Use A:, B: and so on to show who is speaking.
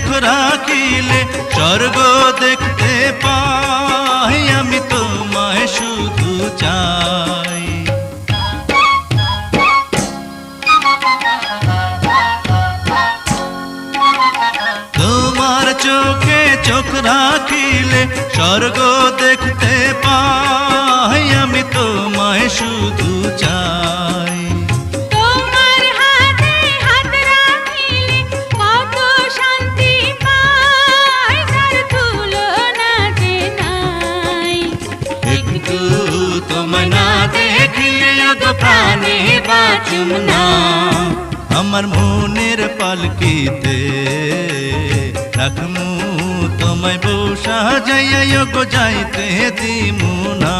A: চোখ রাখিলে স্বর্গ দেখতে পাই, আমি তোমায় শুধু চাই। তোমার চোখে চোখ রাখিলে স্বর্গ দেখতে পাই, আমি তোমায় শুধু চাই।
B: তোমার হাতে হাত রাখিলে কত শান্তি পাই, তার তুলনা যে নাই।
A: একটু তোমায় না দেখলে তো প্রাণে বাঁচুম না। আমার মনের পালকিতে রাখমু তোমায় বউ সাজাইয়া গো যাইতে দিমু না।